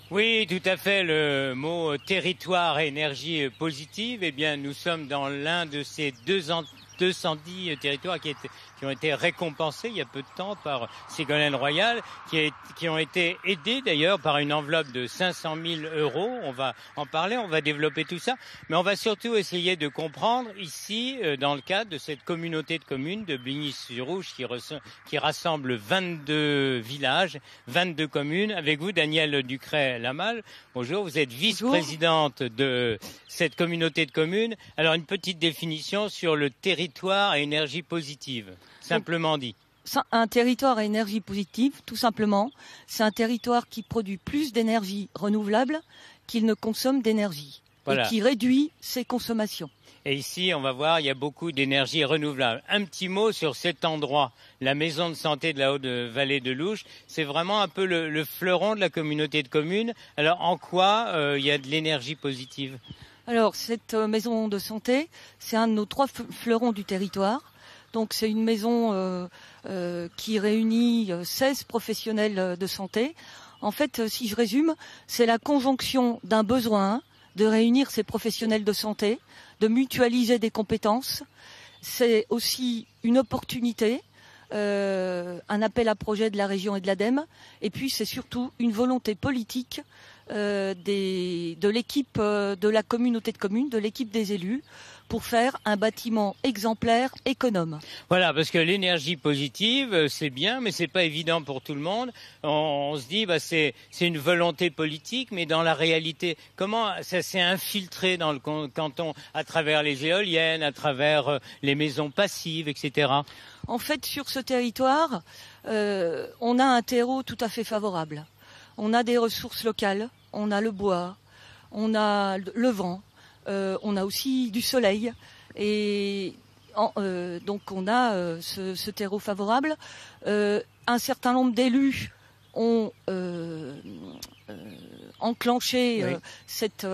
Oui, tout à fait. Le mot territoire et énergie positive, eh bien, nous sommes dans l'un de ces 210 territoires qui ont été récompensés il y a peu de temps par Ségolène Royal, qui ont été aidés d'ailleurs par une enveloppe de 500 000 euros. On va en parler, on va développer tout ça, mais on va surtout essayer de comprendre ici, dans le cadre de cette communauté de communes de Bligny-sur-Ouche qui rassemble 22 villages, 22 communes. Avec vous, Danielle Ducret-Lamal. Bonjour, vous êtes vice-présidente de cette communauté de communes. Alors, une petite définition sur le territoire à énergie positive, simplement dit. Un territoire à énergie positive, tout simplement, c'est un territoire qui produit plus d'énergie renouvelable qu'il ne consomme d'énergie, voilà, et qui réduit ses consommations. Et ici, on va voir, il y a beaucoup d'énergie renouvelable. Un petit mot sur cet endroit, la maison de santé de la Haute-Vallée de l'Ouche. C'est vraiment un peu le fleuron de la communauté de communes. Alors, en quoi il y a de l'énergie positive ? Alors, cette maison de santé, c'est un de nos 3 fleurons du territoire. Donc, c'est une maison qui réunit 16 professionnels de santé. En fait, si je résume, c'est la conjonction d'un besoin de réunir ces professionnels de santé, de mutualiser des compétences. C'est aussi une opportunité, un appel à projet de la région et de l'ADEME. Et puis, c'est surtout une volonté politique de l'équipe de la communauté de communes, de l'équipe des élus, pour faire un bâtiment exemplaire, économe. Voilà, parce que l'énergie positive, c'est bien, mais c'est pas évident pour tout le monde. On se dit, c'est une volonté politique, mais dans la réalité, comment ça s'est infiltré dans le canton à travers les éoliennes, à travers les maisons passives, etc. En fait, sur ce territoire, on a un terreau tout à fait favorable. On a des ressources locales, on a le bois, on a le vent. On a aussi du soleil et donc on a ce terreau favorable. Un certain nombre d'élus ont enclenché cette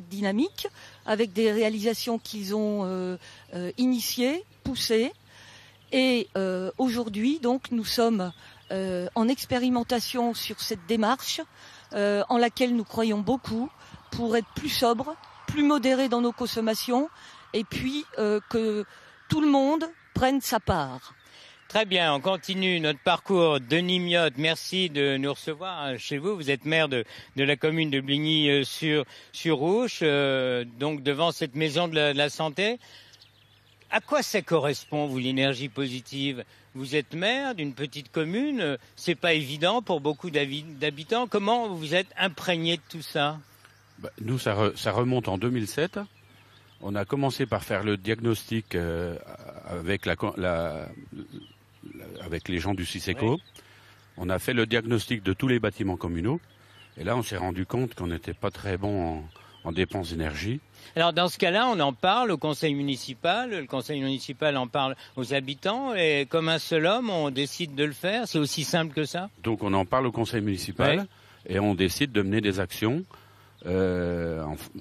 dynamique avec des réalisations qu'ils ont initiées, poussées. Et aujourd'hui, donc, nous sommes en expérimentation sur cette démarche en laquelle nous croyons beaucoup pour être plus sobres, plus modérés dans nos consommations et puis que tout le monde prenne sa part. Très bien, on continue notre parcours. Denis Miotte, merci de nous recevoir chez vous. Vous êtes maire de la commune de Bligny-sur-Ouche, donc devant cette maison de la santé. À quoi ça correspond, vous, l'énergie positive ? Vous êtes maire d'une petite commune, c'est pas évident pour beaucoup d'habitants. Comment vous êtes imprégné de tout ça ? Nous, ça remonte en 2007. On a commencé par faire le diagnostic avec les gens du CICECO. Oui. On a fait le diagnostic de tous les bâtiments communaux. Et là, on s'est rendu compte qu'on n'était pas très bon en dépenses d'énergie. Alors, dans ce cas-là, on en parle au conseil municipal. Le conseil municipal en parle aux habitants. Et comme un seul homme, on décide de le faire. C'est aussi simple que ça ? Donc, on en parle au conseil municipal et on décide de mener des actions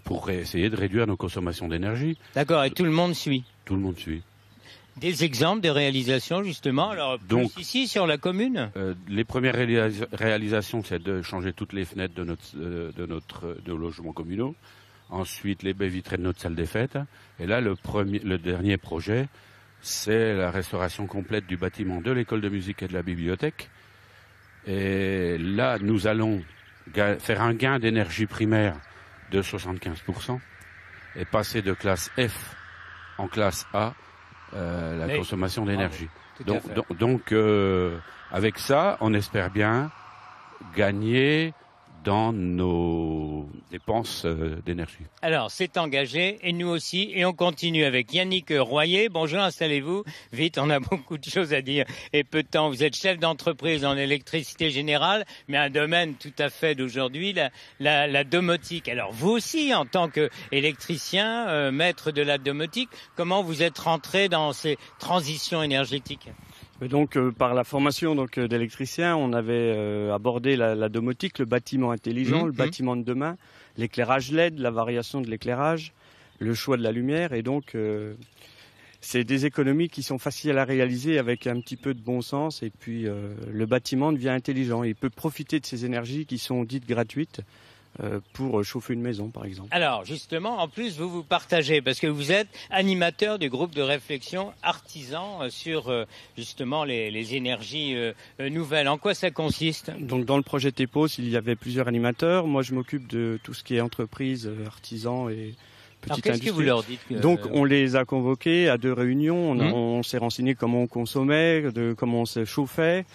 pour essayer de réduire nos consommations d'énergie. D'accord, et tout le monde suit. Tout le monde suit. Des exemples de réalisations, justement, alors donc, ici, sur la commune les premières réalisations, c'est de changer toutes les fenêtres de logements communaux. Ensuite, les baies vitrées de notre salle des fêtes. Et là, le dernier projet, c'est la restauration complète du bâtiment de l'école de musique et de la bibliothèque. Et là, nous allons faire un gain d'énergie primaire de 75% et passer de classe F en classe A la consommation d'énergie. Donc, avec ça, on espère bien gagner dans nos dépenses d'énergie. Alors, c'est engagé, et nous aussi, et on continue avec Yannick Royer. Bonjour, installez-vous. Vite, on a beaucoup de choses à dire et peu de temps. Vous êtes chef d'entreprise en électricité générale, mais un domaine tout à fait d'aujourd'hui, la domotique. Alors, vous aussi, en tant qu'électricien, maître de la domotique, comment vous êtes rentré dans ces transitions énergétiques ? Donc par la formation d'électricien, on avait abordé la domotique, le bâtiment intelligent, le bâtiment de demain, l'éclairage LED, la variation de l'éclairage, le choix de la lumière. Et donc c'est des économies qui sont faciles à réaliser avec un petit peu de bon sens. Et puis le bâtiment devient intelligent. Il peut profiter de ces énergies qui sont dites gratuites pour chauffer une maison, par exemple. Alors, justement, en plus, vous partagez, parce que vous êtes animateur du groupe de réflexion artisan sur, justement, les énergies nouvelles. En quoi ça consiste? Donc, dans le projet TEPOS, il y avait plusieurs animateurs. Moi, je m'occupe de tout ce qui est entreprise, artisans et Alors, petite qu'est-ce industrie. que vous leur dites Donc, on les a convoqués à 2 réunions. On s'est renseigné comment on consommait, comment on se chauffait.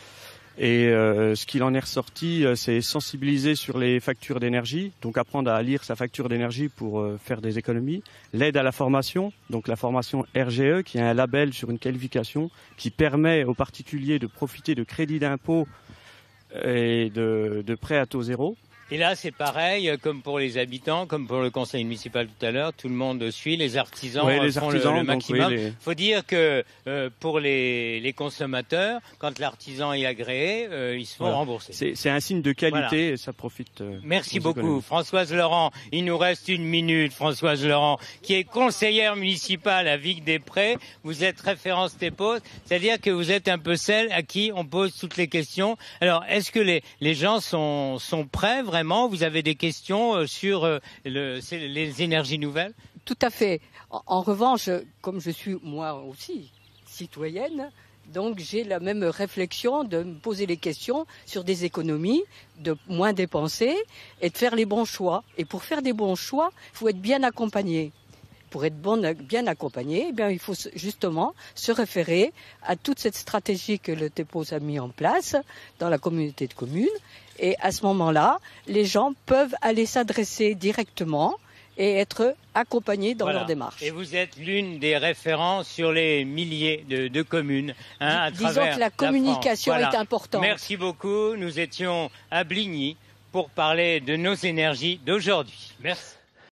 Et ce qu'il en est ressorti, c'est sensibiliser sur les factures d'énergie, donc apprendre à lire sa facture d'énergie pour faire des économies. L'aide à la formation, donc la formation RGE, qui est un label sur une qualification qui permet aux particuliers de profiter de crédits d'impôt et de prêts à taux zéro. Et là, c'est pareil, comme pour les habitants, comme pour le conseil municipal tout à l'heure, tout le monde suit, les artisans font le maximum. Il faut dire que pour les consommateurs, quand l'artisan est agréé, ils se font rembourser. C'est un signe de qualité et ça profite. Merci beaucoup. Françoise Laurent, il nous reste 1 minute. Françoise Laurent, qui est conseillère municipale à Vic-des-Prés, vous êtes référence TEPOS, c'est-à-dire que vous êtes un peu celle à qui on pose toutes les questions. Alors, est-ce que les gens sont prêts vraiment? Vous avez des questions sur les énergies nouvelles? Tout à fait. En revanche, comme je suis moi aussi citoyenne, donc j'ai la même réflexion de me poser les questions sur des économies, de moins dépenser et de faire les bons choix. Et pour faire des bons choix, il faut être bien accompagné. Pour être bien accompagné, eh bien, il faut justement se référer à toute cette stratégie que le TEPOS a mis en place dans la communauté de communes. Et à ce moment-là, les gens peuvent aller s'adresser directement et être accompagnés dans leur démarche. Et vous êtes l'une des références sur les milliers de communes. Disons que la communication est importante. Merci beaucoup. Nous étions à Bligny pour parler de nos énergies d'aujourd'hui. Merci.